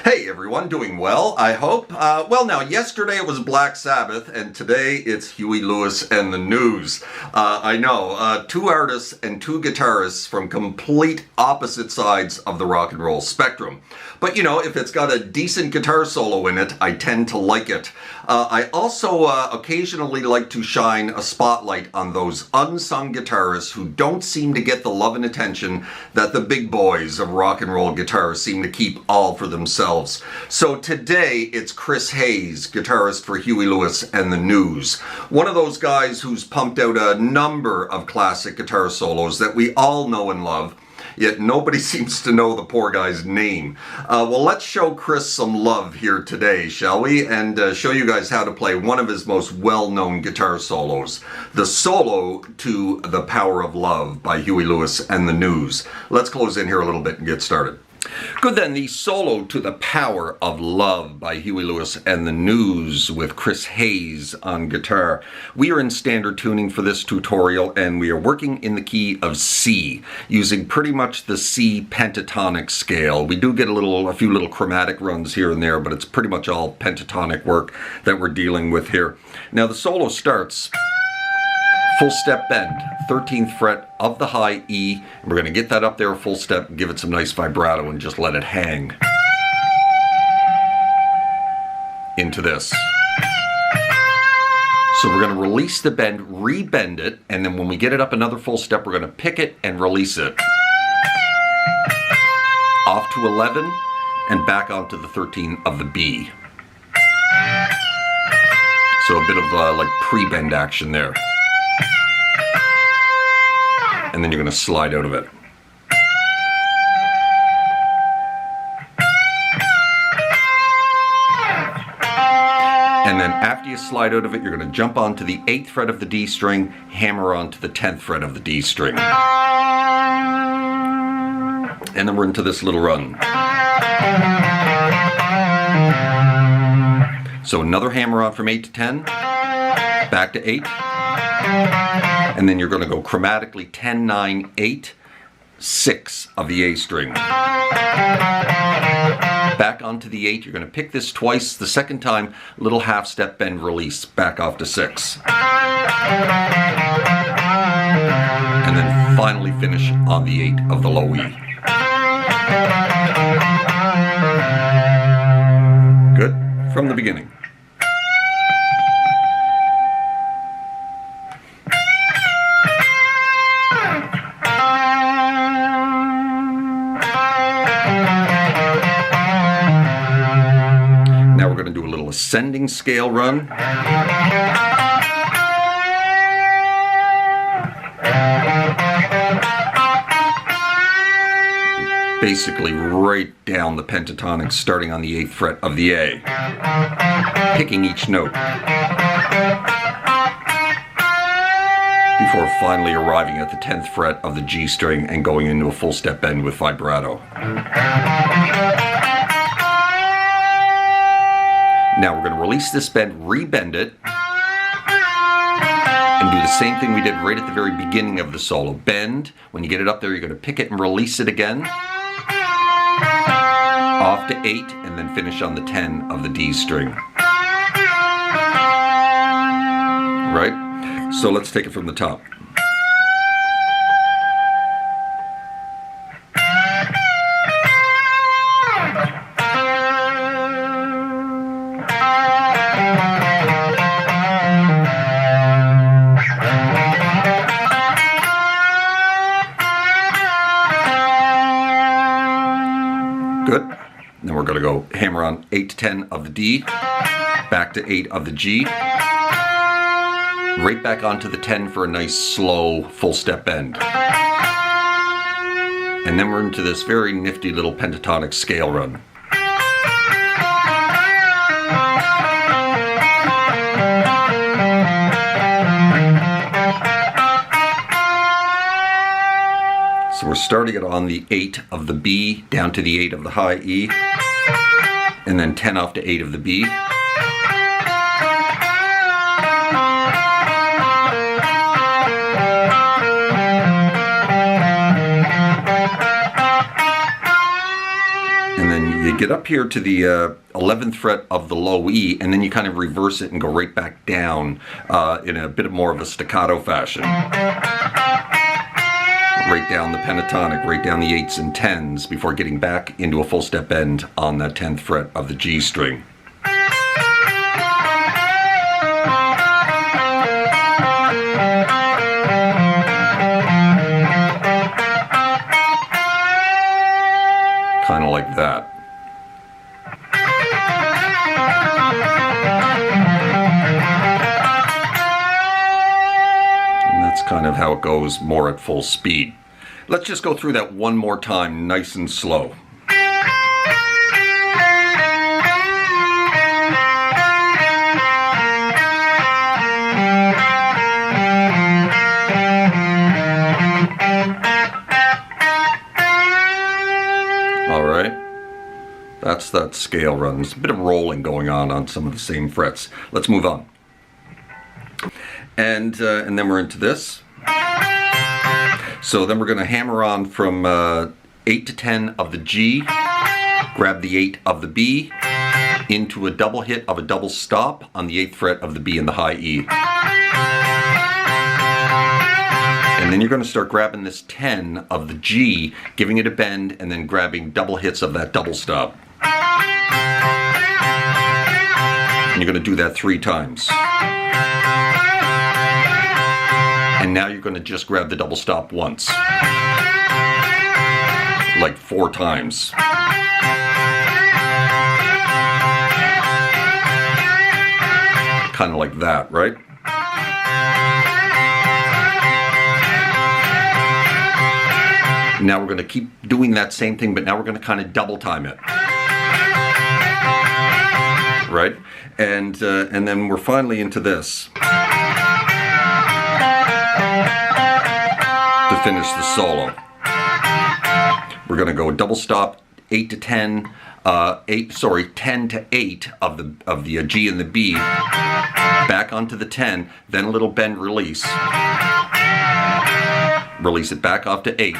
Hey everyone, doing well, I hope. Well now, yesterday it was Black Sabbath, and today it's Huey Lewis and the News. I know, two artists and two guitarists from complete opposite sides of the rock and roll spectrum. But you know, if it's got a decent guitar solo in it, I tend to like it. I also occasionally like to shine a spotlight on those unsung guitarists who don't seem to get the love and attention that the big boys of rock and roll guitar seem to keep all for themselves. So today it's Chris Hayes, guitarist for Huey Lewis and the News. One of those guys who's pumped out a number of classic guitar solos that we all know and love, yet nobody seems to know the poor guy's name. Well, let's show Chris some love here today, shall we? And show you guys how to play one of his most well-known guitar solos, the solo to The Power of Love by Huey Lewis and the News. Let's close in here a little bit and get started. Good then, the solo to The Power of Love by Huey Lewis and the News with Chris Hayes on guitar. We are in standard tuning for this tutorial, and we are working in the key of C, using pretty much the C pentatonic scale. We do get a few little chromatic runs here and there, but it's pretty much all pentatonic work that we're dealing with here. Now the solo starts full step bend, 13th fret of the high E. And we're going to get that up there full step, give it some nice vibrato, and just let it hang into this. So we're going to release the bend, re-bend it, and then when we get it up another full step, we're going to pick it and release it. Off to 11 and back onto the 13 of the B. So a bit of like pre-bend action there. And then you're going to slide out of it. And then after you slide out of it, you're going to jump onto the 8th fret of the D string, hammer onto the 10th fret of the D string. And then we're into this little run. So another hammer on from 8 to 10, back to 8. And then you're going to go chromatically 10, 9, 8, 6 of the A string. Back onto the 8, you're going to pick this twice. The second time, little half step bend release, back off to 6. And then finally finish on the 8 of the low E. Good? From the beginning. Now we're going to do a little ascending scale run. Basically right down the pentatonic, starting on the 8th fret of the A, picking each note, before finally arriving at the 10th fret of the G string and going into a full step bend with vibrato. Now we're going to release this bend, re-bend it, and do the same thing we did right at the very beginning of the solo. Bend, when you get it up there, you're going to pick it and release it again. Off to 8, and then finish on the 10 of the D string. Right? So let's take it from the top. Good. Then we're going to go hammer on 8 to 10 of the D, back to 8 of the G, right back onto the 10 for a nice slow full step bend. And then we're into this very nifty little pentatonic scale run. So we're starting it on the 8 of the B, down to the 8 of the high E, and then 10 off to 8 of the B. And then you get up here to the 11th fret of the low E, and then you kind of reverse it and go right back down in a bit more of a staccato fashion. Right down the pentatonic, right down the 8s and 10s before getting back into a full step bend on that 10th fret of the G string. Kind of like that. And that's kind of how it goes more at full speed. Let's just go through that one more time, nice and slow. All right, that's that scale run. There's a bit of rolling going on some of the same frets. Let's move on. And then we're into this. So then we're going to hammer on from 8 to 10 of the G, grab the 8 of the B, into a double hit of a double stop on the 8th fret of the B and the high E. And then you're going to start grabbing this 10 of the G, giving it a bend, and then grabbing double hits of that double stop. And you're going to do that 3 times. And now you're going to just grab the double stop once. Like 4 times. Kind of like that, right? Now we're going to keep doing that same thing, but now we're going to kind of double time it. Right? And then we're finally into this. To finish the solo. We're going to go double stop 8 to 10, 10 to 8 of the G and the B, back onto the 10, then a little bend release. Release it back off to 8.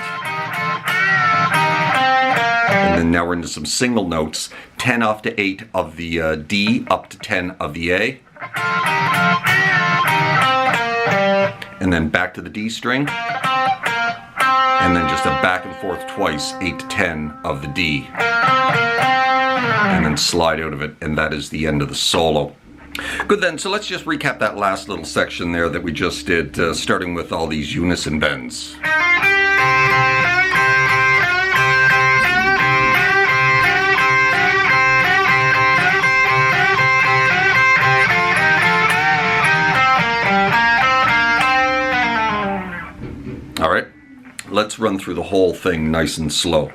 And then now we're into some single notes, 10 off to 8 of the D, up to 10 of the A. And then back to the D string. And then just a back and forth twice, 8 to 10 of the D. And then slide out of it, and that is the end of the solo. Good then, so let's just recap that last little section there that we just did, starting with all these unison bends. All right. Let's run through the whole thing nice and slow.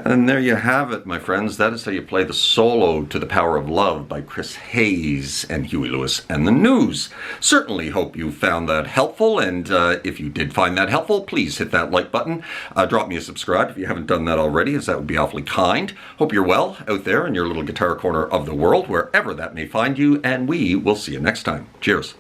And there you have it, my friends. That is how you play the solo to the Power of Love by Chris Hayes and Huey Lewis and the News. Certainly hope you found that helpful, and if you did find that helpful, please hit that like button. Drop me a subscribe if you haven't done that already, as that would be awfully kind. Hope you're well out there in your little guitar corner of the world, wherever that may find you, and we will see you next time. Cheers.